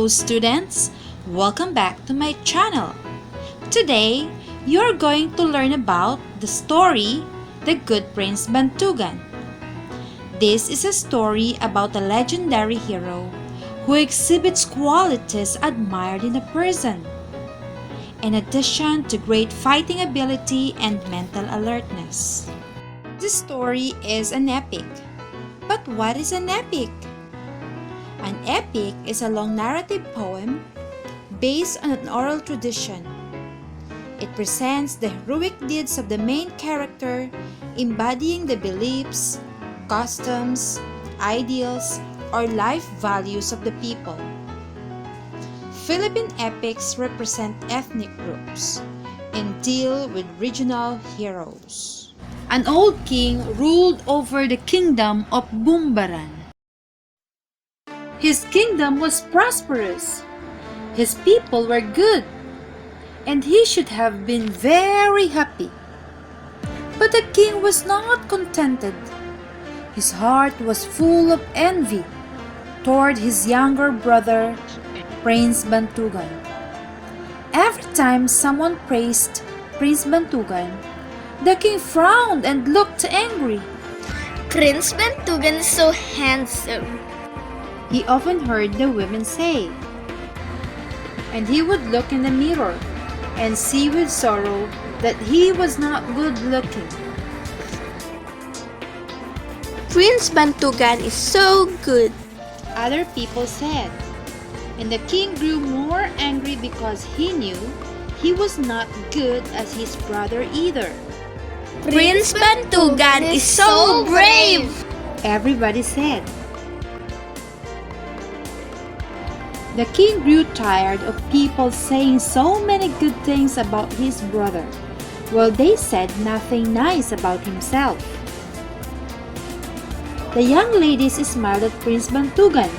Hello students, welcome back to my channel. Today, you're going to learn about the story The Good Prince Bantugan. This is a story about a legendary hero who exhibits qualities admired in a person, in addition to great fighting ability and mental alertness. This story is an epic. But what is an epic? An epic is a long narrative poem based on an oral tradition. It presents the heroic deeds of the main character, embodying the beliefs, customs, ideals, or life values of the people. Philippine epics represent ethnic groups and deal with regional heroes. An old king ruled over the kingdom of Bumbaran. His kingdom was prosperous. His people were good, and he should have been very happy. But the king was not contented. His heart was full of envy toward his younger brother, Prince Bantugan. Every time someone praised Prince Bantugan, the king frowned and looked angry. Prince Bantugan is so handsome, he often heard the women say. And he would look in the mirror and see with sorrow that he was not good looking. Prince Bantugan is so good, Other people said. And the king grew more angry because he knew he was not good as his brother either. Prince Bantugan is so brave. Everybody said. The king grew tired of people saying so many good things about his brother, while they said nothing nice about himself. The young ladies smiled at Prince Bantugan.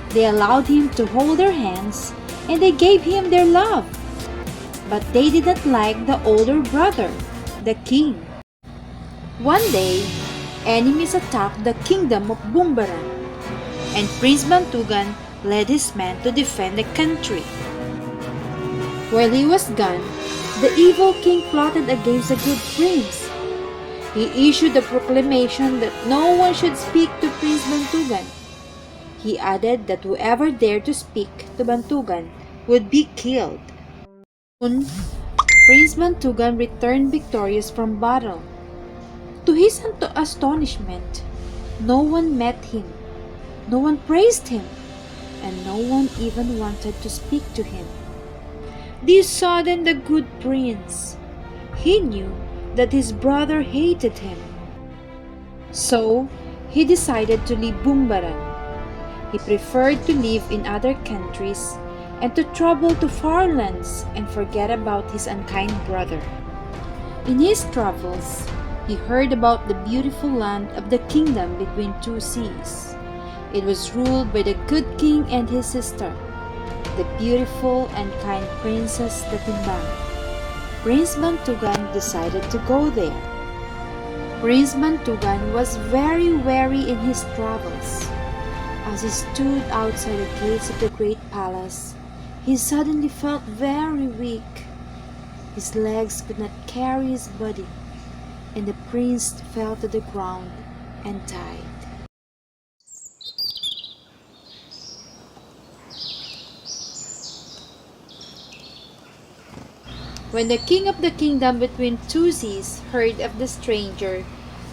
They allowed him to hold their hands and they gave him their love. But they did not like the older brother, the king. One day, enemies attacked the kingdom of Bumbaran, and Prince Bantugan led his men to defend the country. While he was gone, the evil king plotted against the good prince. He issued a proclamation that no one should speak to Prince Bantugan. He added that whoever dared to speak to Bantugan would be killed. Soon, Prince Bantugan returned victorious from battle. To his astonishment, no one met him, no one praised him, and no one even wanted to speak to him. This saddened the good prince. He knew that his brother hated him. So, he decided to leave Bumbaran. He preferred to live in other countries and to travel to far lands and forget about his unkind brother. In his travels, he heard about the beautiful land of the kingdom between two seas. It was ruled by the good king and his sister, the beautiful and kind princess Datimbang. Prince Bantugan decided to go there. Prince Bantugan was very weary in his travels. As he stood outside the gates of the great palace, he suddenly felt very weak. His legs could not carry his body, and the prince fell to the ground and died. When the king of the kingdom between two seas heard of the stranger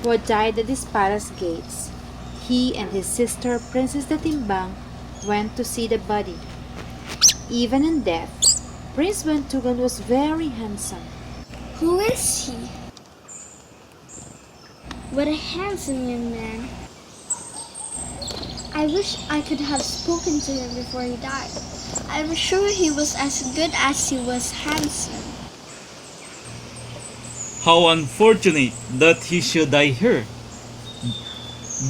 who had died at his palace gates, he and his sister, Princess Datimbang, went to see the body. Even in death, Prince Bantugan was very handsome. Who is he? What a handsome young man. I wish I could have spoken to him before he died. I'm sure he was as good as he was handsome. How unfortunate that he should die here.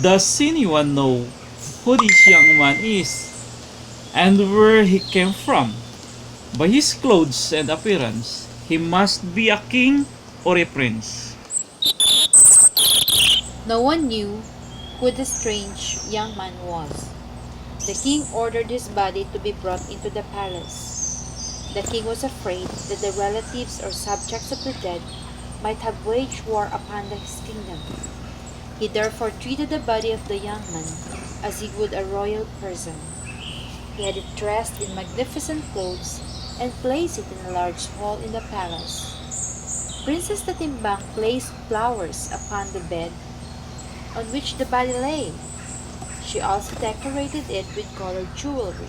Does anyone know who this young man is and where he came from? By his clothes and appearance, he must be a king or a prince. No one knew who the strange young man was. The king ordered his body to be brought into the palace. The king was afraid that the relatives or subjects of the dead might have waged war upon his kingdom. He therefore treated the body of the young man as he would a royal person. He had it dressed in magnificent clothes and placed it in a large hall in the palace. Princess Tatimbang placed flowers upon the bed on which the body lay. She also decorated it with colored jewelry.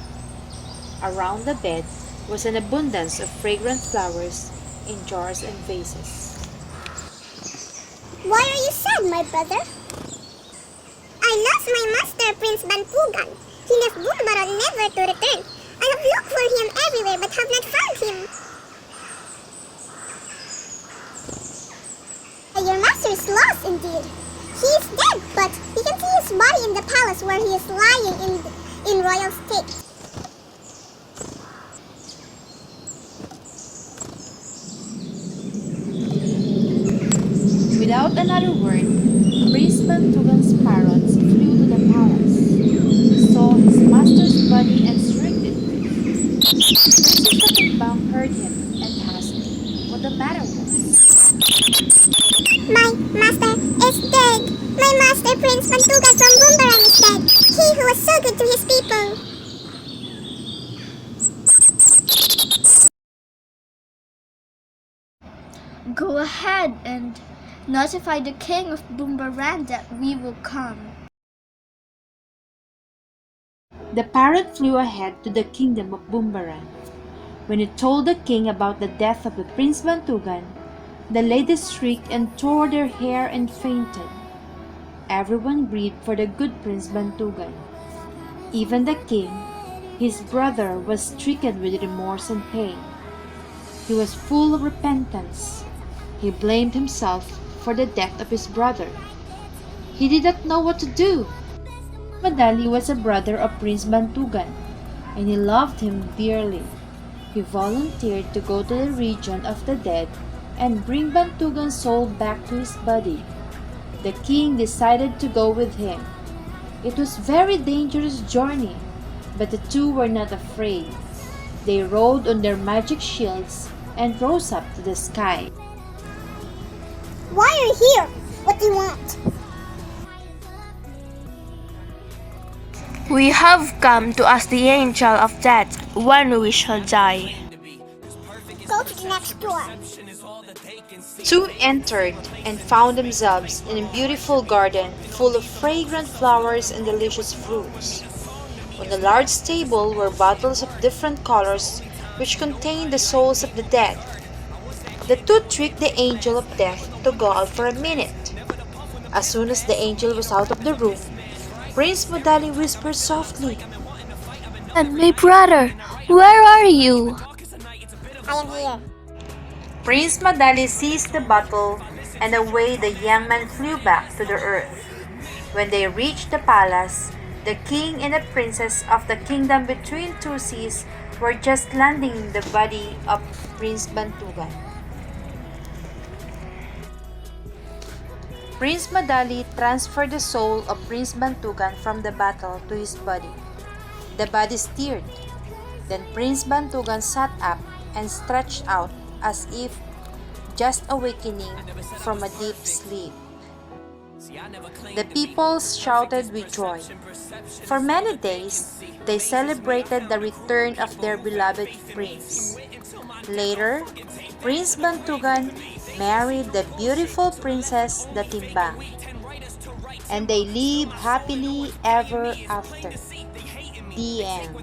Around the bed was an abundance of fragrant flowers in jars and vases. Why are you sad, my brother? I lost my master, Prince Bantugan. He left Bumbaran never to return. I have looked for him everywhere but have not found him. Your master is lost indeed. He is dead, but we can see his body in the palace where he is lying in royal state. Without another word, Prince Bantugan's parrots flew to the palace. He saw his master's body and shrieked in grief. Princess Katimbang heard him and asked what the matter was. My master is dead. My master, Prince Bantugan from Bumbaran, is dead. He who was so good to his people. Go ahead and notify the king of Bumbaran that we will come. The parrot flew ahead to the kingdom of Bumbaran. When it told the king about the death of the Prince Bantugan, the ladies shrieked and tore their hair and fainted. Everyone grieved for the good Prince Bantugan. Even the king, his brother, was stricken with remorse and pain. He was full of repentance. He blamed himself for the death of his brother. He did not know what to do. Madali was a brother of Prince Bantugan, and he loved him dearly. He volunteered to go to the region of the dead and bring Bantugan's soul back to his body. The king decided to go with him. It was a very dangerous journey, but the two were not afraid. They rode on their magic shields and rose up to the sky. Why are you here? What do you want? We have come to ask the angel of death when we shall die. Go to the next door. Two entered and found themselves in a beautiful garden full of fragrant flowers and delicious fruits. On the large table were bottles of different colors which contained the souls of the dead. The two tricked the angel of death to go out for a minute. As soon as the angel was out of the room, Prince Madali whispered softly, And my brother, where are you? I am here. Prince Madali seized the bottle, and away the young man flew back to the earth. When they reached the palace, the king and the princess of the kingdom between two seas were just landing the body of Prince Bantugan. Prince Madali transferred the soul of Prince Bantugan from the bottle to his body. The body stirred. Then Prince Bantugan sat up and stretched out as if just awakening from a deep sleep. The people shouted with joy. For many days, they celebrated the return of their beloved prince. Later, Prince Bantugan married the beautiful Princess Tatimbang, and they lived happily ever after. The end.